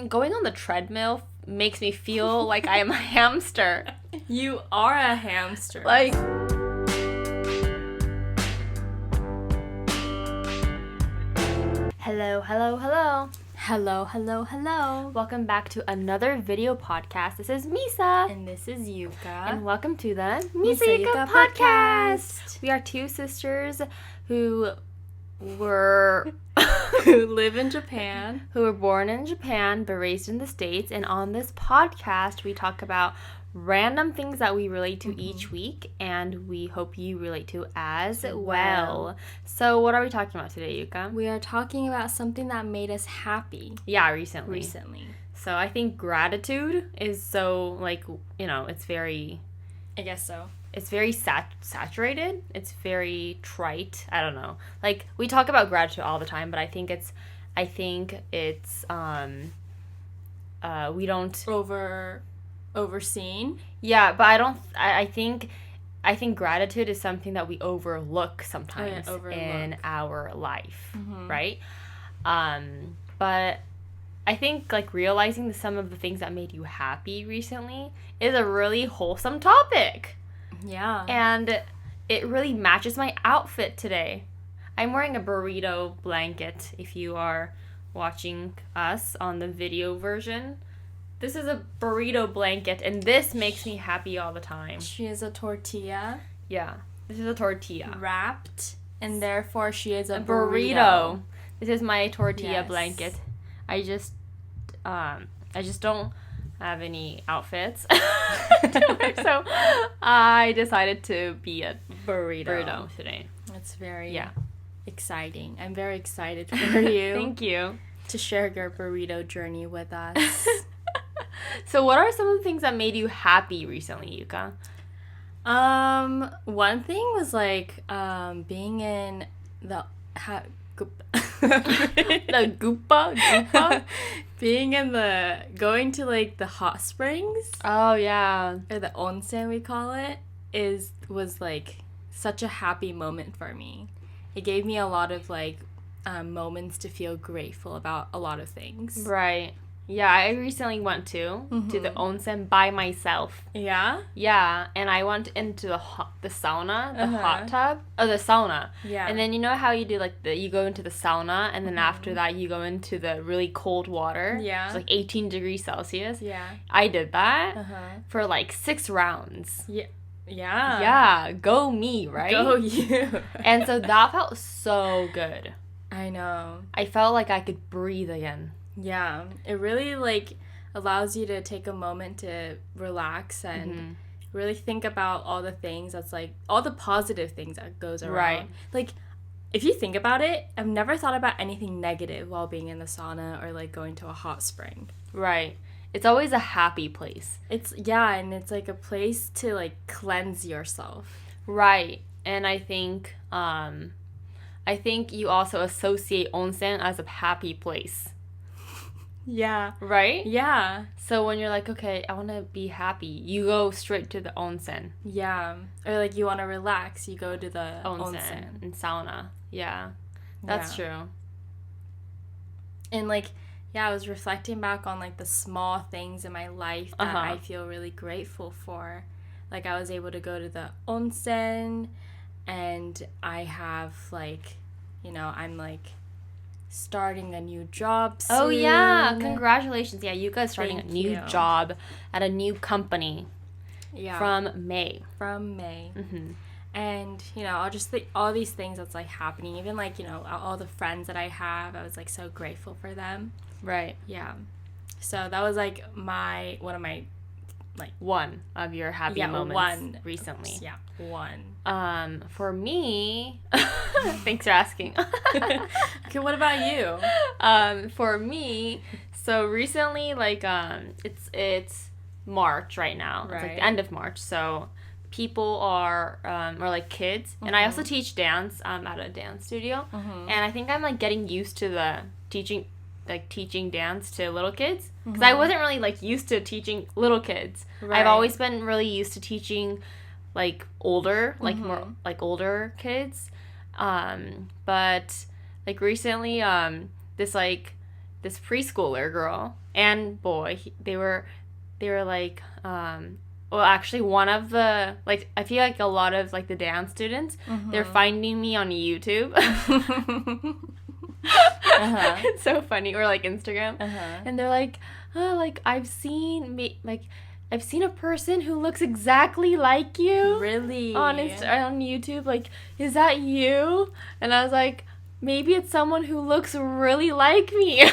Going on the treadmill makes me feel like I am a hamster. You are a hamster. Like... Hello. Hello. Welcome back to another video podcast. This is Misa. And this is Yuka. And welcome to the Misa Yuka podcast. We are two sisters who were... who live in Japan. Who were born in Japan but raised in the States. And on this podcast, we talk about random things that we relate to each week, and we hope you relate to as well. So what are we talking about today, Yuka? We are talking about something that made us happy. Yeah, recently. So I think gratitude is so, it's very... I guess so. It's very saturated. It's very trite. I don't know. Like, we talk about gratitude all the time, but I think it's we don't... Overseen? Yeah, but I think gratitude is something that we overlook sometimes in our life, right? But I think, realizing some of the things that made you happy recently is a really wholesome topic. Yeah. And it really matches my outfit today. I'm wearing a burrito blanket, if you are watching us on the video version. This is a burrito blanket, and this makes me happy all the time. She is a tortilla. Yeah, this is a tortilla. Wrapped, and therefore she is a burrito. This is my tortilla Yes. blanket. I just don't have any outfits. So I decided to be a burrito today. It's very exciting. I'm very excited for you. Thank you. To share your burrito journey with us. So what are some of the things that made you happy recently, Yuka? One thing was being in the the goopa? Being in going to the hot springs. Oh yeah. Or the onsen we call it was such a happy moment for me. It gave me a lot of moments to feel grateful about a lot of things. Right. Yeah, I recently went to the onsen by myself. Yeah? Yeah, and I went into the sauna, the hot tub. Oh, the sauna. Yeah. And then you know how you do you go into the sauna, and then after that you go into the really cold water? Yeah. It's 18 degrees Celsius. Yeah. I did that for 6 rounds. Yeah. Yeah. Yeah, go me, right? Go you. And so that felt so good. I know. I felt like I could breathe again. Yeah, it really allows you to take a moment to relax and really think about all the things that's all the positive things that goes around. Right. If you think about it, I've never thought about anything negative while being in the sauna or going to a hot spring. Right. It's always a happy place. And it's a place to cleanse yourself. Right. And I think you also associate onsen as a happy place. Yeah. Right? Yeah. So when you're okay, I want to be happy, you go straight to the onsen. Yeah. Or you want to relax, you go to the onsen. And sauna. Yeah. That's true. And I was reflecting back on the small things in my life that I feel really grateful for. I was able to go to the onsen, and I have I'm starting a new job soon. Oh yeah, congratulations. Yeah, Yuka is starting a new job at a new company. Yeah. From May. Mm-hmm. And I'll just think all these things that's happening, even all the friends that I have, I was so grateful for them. Right. Yeah. So that was one of my one of your happy moments recently. Yeah, one. For me, thanks for asking. Okay, what about you? For me, so recently, it's March right now. Right. It's the end of March, so people are or kids, and I also teach dance at a dance studio, and I think I'm getting used to the teaching dance to little kids, because I wasn't really used to teaching little kids. Right. I've always been really used to teaching older more older kids, but recently this this preschooler girl and boy. They were like, well, actually, one of the, like, I feel like a lot of, like, the dance students, they're finding me on YouTube. It's so funny. Or, like, Instagram. And they're like, oh, like, I've seen a person who looks exactly like you. Really? On YouTube. Like, is that you? And I was like, maybe it's someone who looks really like me.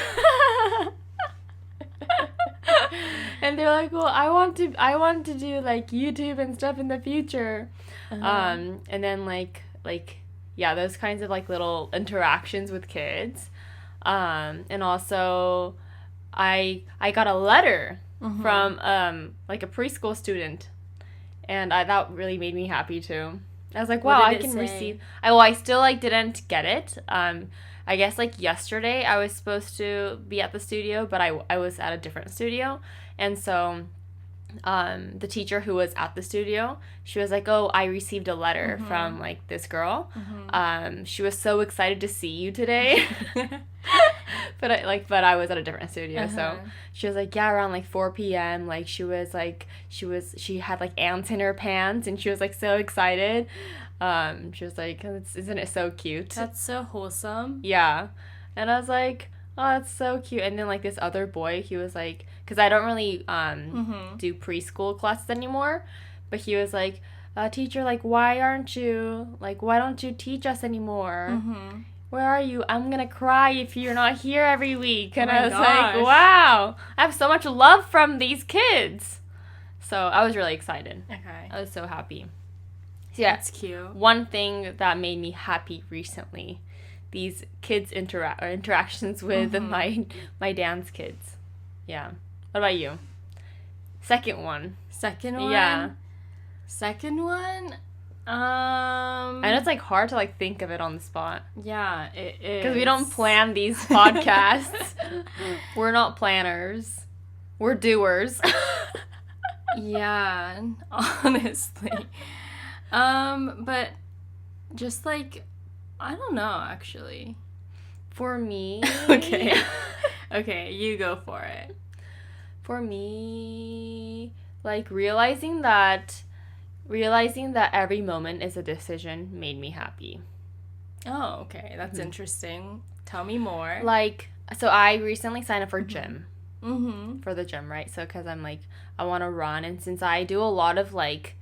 And they're like, well, I want to do, like, YouTube and stuff in the future. And then, like, yeah, those kinds of, like, little interactions with kids. And also, I got a letter from, like, a preschool student. And that really made me happy, too. I was like, wow, I can receive... I still, like, didn't get it. I guess, like, yesterday I was supposed to be at the studio, but I was at a different studio. And so the teacher who was at the studio, she was like, oh, I received a letter from, like, this girl. She was so excited to see you today. But I was at a different studio. So she was like, yeah, around, like, 4 p.m. Like, she had, like, ants in her pants, and she was, like, so excited. She was like, isn't it so cute? That's so wholesome. Yeah. And I was like, oh, that's so cute. And then, like, this other boy, he was like, because I don't really do preschool classes anymore, but he was like, teacher, like, why don't you teach us anymore? Where are you? I'm gonna cry if you're not here every week. And I was like, wow, I have so much love from these kids. So I was really excited. Okay. I was so happy. So yeah, that's cute. One thing that made me happy recently, these kids' interactions with my dance kids. Yeah. What about you? Second one. Yeah. Second one? I know it's, like, hard to, like, think of it on the spot. Yeah, it is. Because we don't plan these podcasts. We're not planners. We're doers. Yeah, honestly. But just, like, I don't know, actually. For me... Okay. Okay, you go for it. For me, like, realizing that every moment is a decision made me happy. Oh, okay. That's interesting. Tell me more. Like, so I recently signed up for gym. For the gym, right? So, because I'm, like, I want to run. And since I do a lot of, like,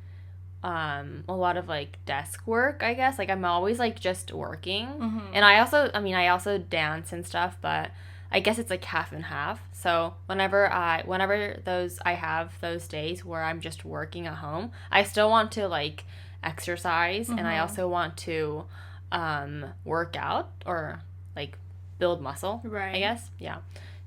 desk work, I guess. Like, I'm always, like, just working. And I also dance and stuff, but I guess it's, like, half and half. So whenever I have those days where I'm just working at home, I still want to, like, exercise, and I also want to work out or, like, build muscle, right? I guess, yeah,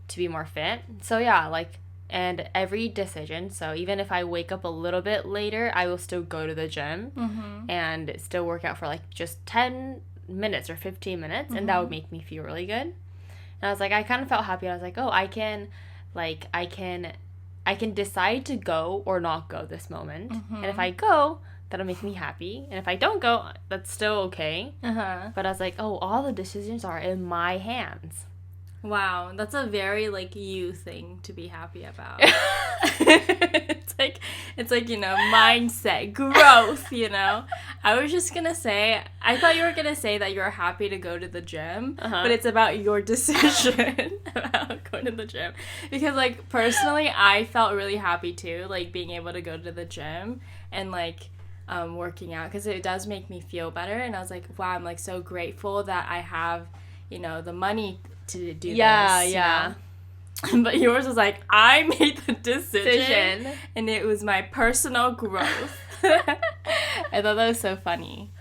to be more fit. So yeah, like, and every decision, so even if I wake up a little bit later, I will still go to the gym and still work out for, like, just 10 minutes or 15 minutes, and that would make me feel really good. And I was like, I kind of felt happy. I was like, oh, I can decide to go or not go this moment. And if I go, that'll make me happy. And if I don't go, that's still okay. But I was like, oh, all the decisions are in my hands. Wow, that's a very, like, you thing to be happy about. It's like, you know, mindset, growth, you know? I was just gonna say, I thought you were gonna say that you're happy to go to the gym, but it's about your decision about going to the gym. Because, like, personally, I felt really happy, too, like, being able to go to the gym and, like, working out, because it does make me feel better. And I was like, wow, I'm, like, so grateful that I have, you know, the money to do this. Yeah. You know? But yours was like, I made the decision. And it was my personal growth. I thought that was so funny.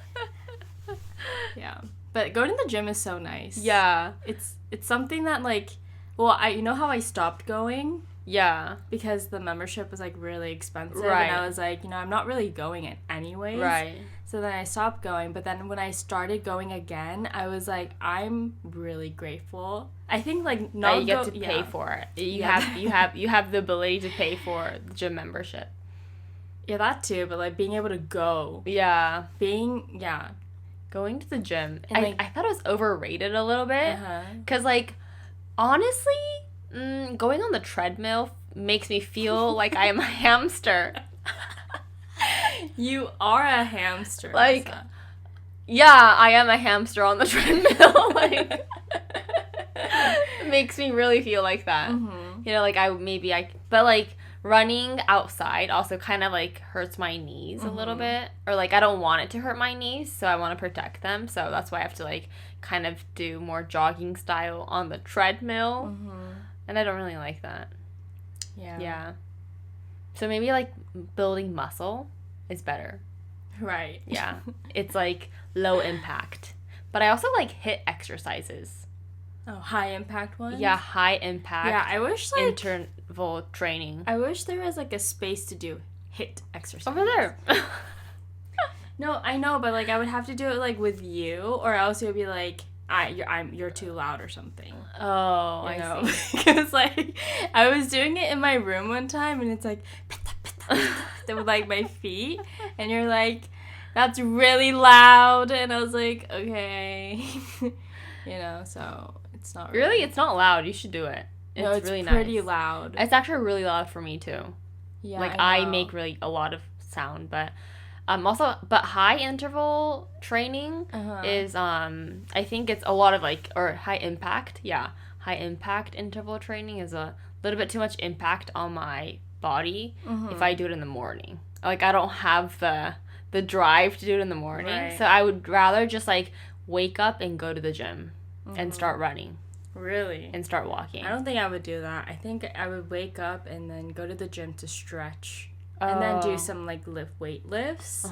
Yeah. But going to the gym is so nice. Yeah. It's something that, like, well, you know how I stopped going? Yeah. Because the membership was, like, really expensive. Right. And I was like, you know, I'm not really going it anyways. Right. So then I stopped going. But then when I started going again, I was like, I'm really grateful. I think, like, not you get to pay for it. You have the ability to pay for the gym membership. Yeah, that too. But, like, being able to go. Yeah. Going to the gym. And, like, I thought it was overrated a little bit. Because, like, Honestly, going on the treadmill makes me feel like I am a hamster. You are a hamster. Like, yeah, I am a hamster on the treadmill. Like, it makes me really feel like that. Mm-hmm. You know, like but like running outside also kind of like hurts my knees a little bit, or like I don't want it to hurt my knees, so I want to protect them. So that's why I have to like kind of do more jogging style on the treadmill, and I don't really like that. Yeah. So maybe like building muscle is better. Right. Yeah. It's like low impact. But I also like HIIT exercises. Oh, high impact ones? Yeah, high impact. Yeah, I wish like interval training. I wish there was like a space to do HIIT exercises. Over there. No, I know, but like I would have to do it like with you, or else it would be like you're too loud or something. Oh, I see. Because like I was doing it in my room one time, and it's like with like my feet, and you're like, that's really loud, and I was like, okay, so it's not really. It's not loud. You should do it. It's really pretty nice. Loud. It's actually really loud for me too. Yeah, like I make really a lot of sound, but but high interval training is I think it's a lot of like, or high impact. Yeah, high impact interval training is a little bit too much impact on my body if I do it in the morning. Like I don't have the drive to do it in the morning, right. So I would rather just like wake up and go to the gym and start running. Really? And start walking. I don't think I would do that. I think I would wake up and then go to the gym to stretch. And then do some like weight lifts.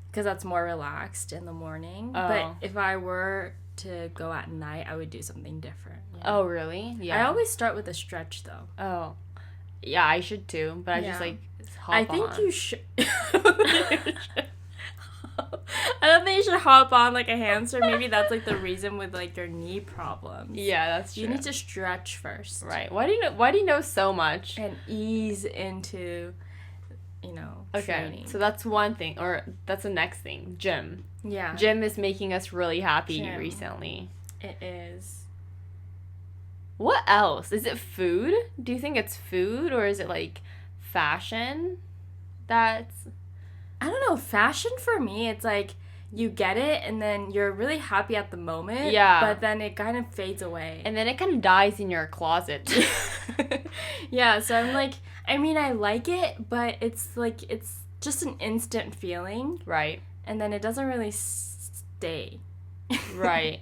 Because that's more relaxed in the morning. But if I were to go at night, I would do something different. Yeah. Oh, really? Yeah. I always start with a stretch though. Oh. Yeah, I should too. But I just like hop on. I think you should. I don't think you should hop on like a hamster. Maybe that's like the reason with like your knee problems. Yeah, that's true. You need to stretch first. Right. Why do you know so much? And ease into, training. So that's one thing, or that's the next thing. Gym. Yeah. Gym is making us really happy recently. It is. What else? Is it food? Do you think it's food, or is it like fashion? I don't know. Fashion for me, it's like you get it and then you're really happy at the moment. Yeah. But then it kind of fades away. And then it kind of dies in your closet. Yeah. So I'm like, I mean, I like it, but it's like, it's just an instant feeling. Right. And then it doesn't really stay. Right.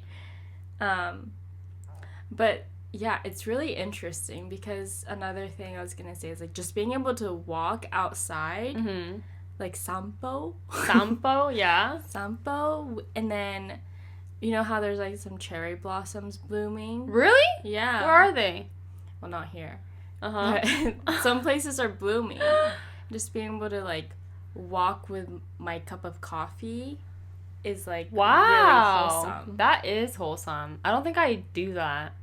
But yeah, it's really interesting because another thing I was going to say is like just being able to walk outside. Like sampo, yeah. Sampo, and then you know how there's like some cherry blossoms blooming? Really? Yeah. Where are they? Well, not here. But some places are blooming. Just being able to like walk with my cup of coffee is like really wholesome. That is wholesome. I don't think I do that.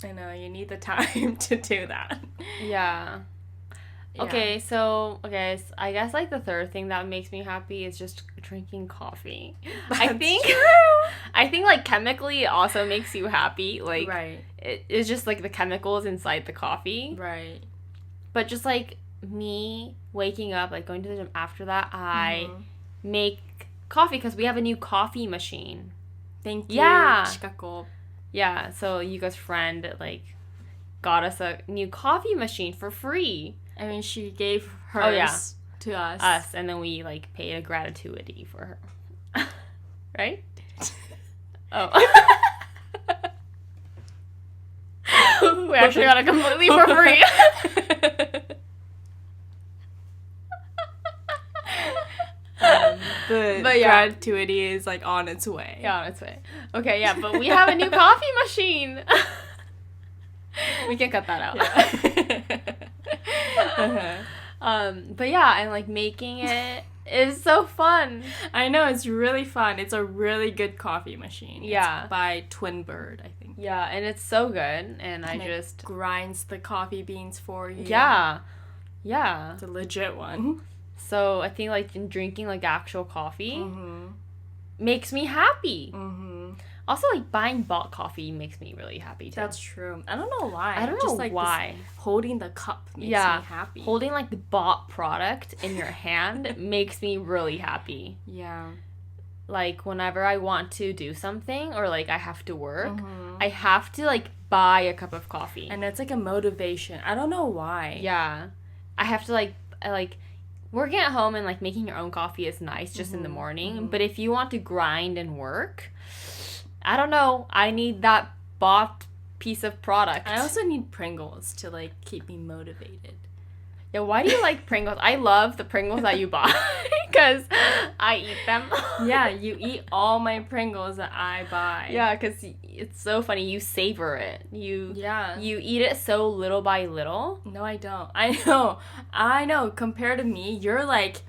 I know, you need the time to do that. Yeah. Yeah. Okay, so I guess like the third thing that makes me happy is just drinking coffee. That's I think like chemically it also makes you happy. Like right. It's just like the chemicals inside the coffee. Right. But just like me waking up, like going to the gym after that, I make coffee because we have a new coffee machine. Thank you. Yeah. Chikako. Yeah, so Yuka's friend like got us a new coffee machine for free. I mean, she gave hers to us. And then we, like, paid a gratuity for her. Right? Oh. We actually got it completely for free. But yeah. Gratuity is, like, on its way. Yeah, on its way. Okay, yeah, but we have a new coffee machine. We can cut that out. Yeah. But yeah, and like making it is so fun. I know, it's really fun. It's a really good coffee machine. Yeah. It's by Twin Bird, I think. Yeah, and it's so good. And I just grinds the coffee beans for you. Yeah. Yeah. It's a legit one. So I think like drinking like actual coffee makes me happy. Also, like, buying bought coffee makes me really happy, too. That's true. I don't know why. I don't know why. Holding the cup makes me happy. Holding, like, the bought product in your hand makes me really happy. Yeah. Like, whenever I want to do something or, like, I have to work, I have to, like, buy a cup of coffee. And it's, like, a motivation. I don't know why. Yeah. I have to, like, working at home and, like, making your own coffee is nice just in the morning. But if you want to grind and work, I don't know. I need that bought piece of product. I also need Pringles to, like, keep me motivated. Yeah, why do you like Pringles? I love the Pringles that you buy because I eat them. Yeah, you eat all my Pringles that I buy. Yeah, because it's so funny. You savor it. You eat it so little by little. No, I don't. I know. Compared to me, you're like...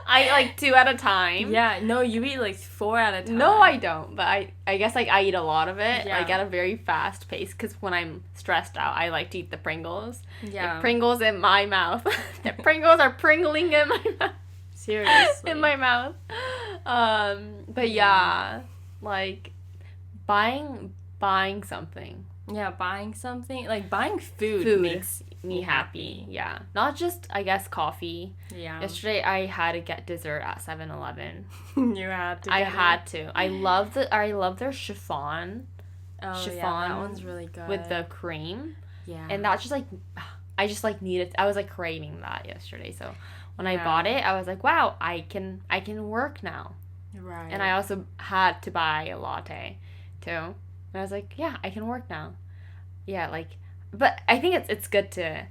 I like 2 at a time. Yeah, no, you eat like 4 at a time. No, I don't. But I guess like I eat a lot of it, like at a very fast pace. Because when I'm stressed out, I like to eat the Pringles. Yeah. The Pringles in my mouth. The Pringles are pringling in my mouth. Seriously. In my mouth. But yeah, like buying something. Yeah, buying something. Like buying food makes me happy. Yeah. Not just, I guess, coffee. Yeah. Yesterday I had to get dessert at 7-Eleven. You had to. I had to. I love their chiffon. Oh, yeah, that one's really good. With the cream. Yeah. And that's just like, I just like needed, I was like craving that yesterday. So when I bought it, I was like, wow, I can work now. Right. And I also had to buy a latte too. And I was like, yeah, I can work now. Yeah, like, but I think it's good to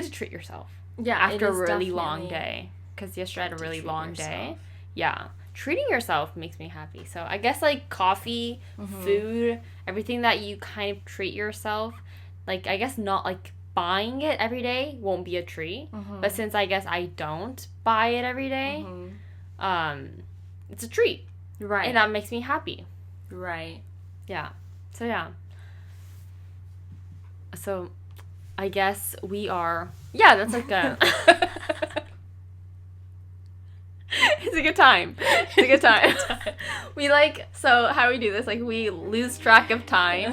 treat yourself. Yeah, after a really long day. Because yesterday I had a really long day. Yeah. Treating yourself makes me happy. So I guess like coffee, food, everything that you kind of treat yourself, like I guess not like buying it every day won't be a treat. But since I guess I don't buy it every day, it's a treat. Right. And that makes me happy. Right. Yeah. So yeah. So I guess we are, yeah, that's like a it's a good time. It's a good time. We like, so how we do this, like we lose track of time,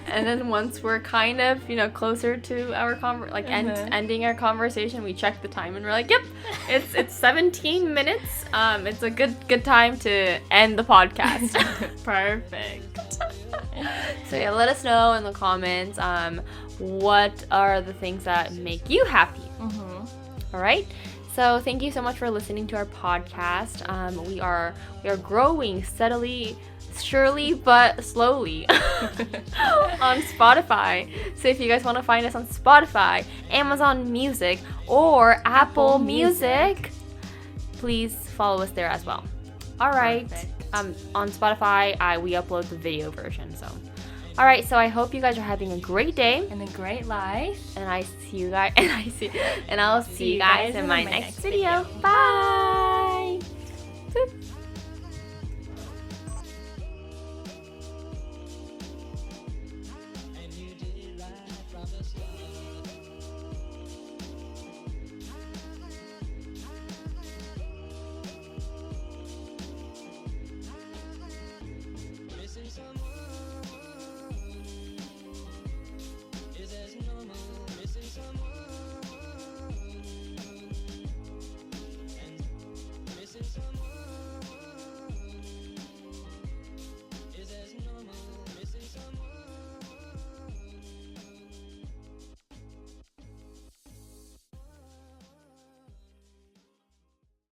and then once we're kind of, closer to our ending our conversation, we check the time and we're like, yep, it's 17 minutes. It's a good time to end the podcast. Perfect. So yeah, let us know in the comments what are the things that make you happy. All right. So thank you so much for listening to our podcast. We are growing steadily, surely, but slowly on Spotify. So if you guys want to find us on Spotify, Amazon Music, or Apple Music, please follow us there as well. All right. On Spotify, we upload the video version. So, all right. So I hope you guys are having a great day and a great life. And I'll see you guys in my next video. Bye.